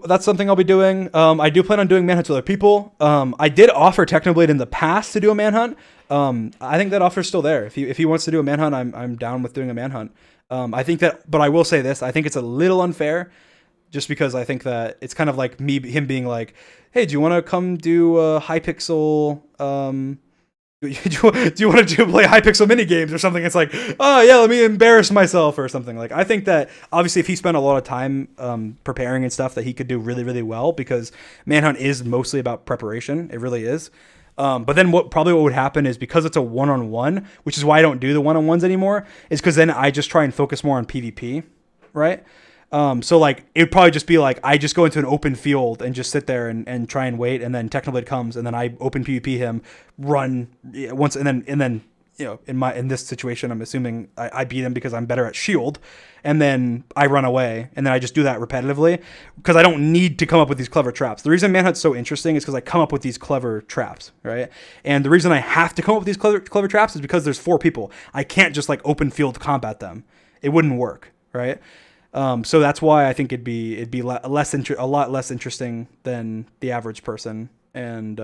so that's something I'll be doing. I do plan on doing manhunts with other people. I did offer Technoblade in the past to do a manhunt. I think that offer's still there. If he wants to do a manhunt, I'm down with doing a manhunt. I think that, but I will say this: I think it's a little unfair, just because I think that it's kind of like him being like, "Hey, do you want to come do a Hypixel? Do you want to play Hypixel mini games or something?" It's like, "Oh yeah, let me embarrass myself" or something. Like, I think that obviously if he spent a lot of time preparing and stuff, that he could do really really well, because manhunt is mostly about preparation. It really is. But then what would happen is, because it's a one-on-one, which is why I don't do the one-on-ones anymore, is because then I just try and focus more on PvP, right? So like it'd probably just be like I just go into an open field and just sit there and try and wait, and then Technoblade comes, and then I open PvP him, run once, and then in this situation I'm assuming I beat him because I'm better at shield, and then I run away, and then I just do that repetitively because I don't need to come up with these clever traps. The reason Manhunt's so interesting is because I come up with these clever traps, right? And the reason I have to come up with these clever traps is because there's 4 people. I can't just like open field combat them. It wouldn't work, right? So that's why I think it'd be a lot less interesting than the average person, and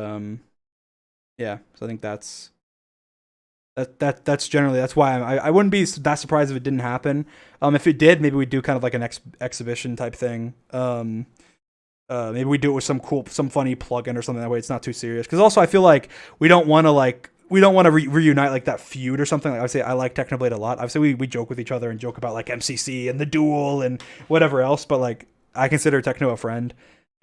yeah. So I think that's generally, that's why I wouldn't be that surprised if it didn't happen. If it did, maybe we'd do kind of like an exhibition type thing. Maybe we do it with some funny plugin or something. That way it's not too serious. Because also I feel like we don't want to reunite like that feud or something. Like, I would say I like Technoblade a lot. Obviously we joke with each other and joke about like MCC and the duel and whatever else. But like I consider Techno a friend,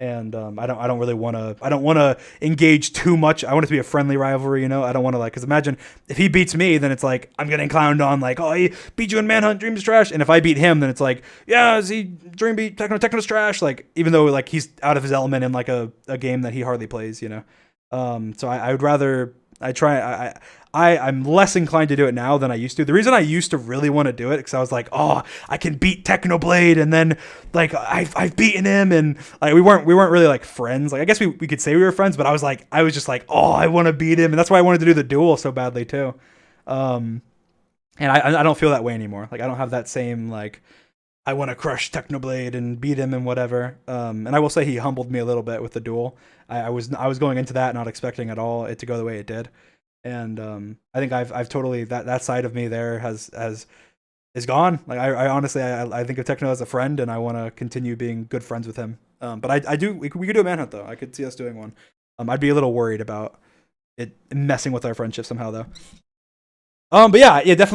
and I don't want to engage too much. I want it to be a friendly rivalry. I don't want to, like, because imagine if he beats me, then it's like I'm getting clowned on like, oh, he beat you in Manhunt, Dream's trash. And if I beat him, then it's like, yeah, Dream beat Techno's trash. Like, even though like he's out of his element in like a game that he hardly plays. So I would rather. I'm less inclined to do it now than I used to. The reason I used to really want to do it, because I was like, oh, I can beat Technoblade, and then like I've beaten him, and like we weren't really like friends. Like, I guess we could say we were friends, but I was just like, oh, I want to beat him, and that's why I wanted to do the duel so badly too. And I don't feel that way anymore. Like, I don't have that same like, I want to crush Technoblade and beat him and whatever. And I will say he humbled me a little bit with the duel. I was going into that not expecting at all it to go the way it did. And I think I've totally, that side of me there is gone. Like, I honestly, I think of Techno as a friend, and I want to continue being good friends with him. But we could do a manhunt though. I could see us doing one. I'd be a little worried about it messing with our friendship somehow though. But yeah, definitely.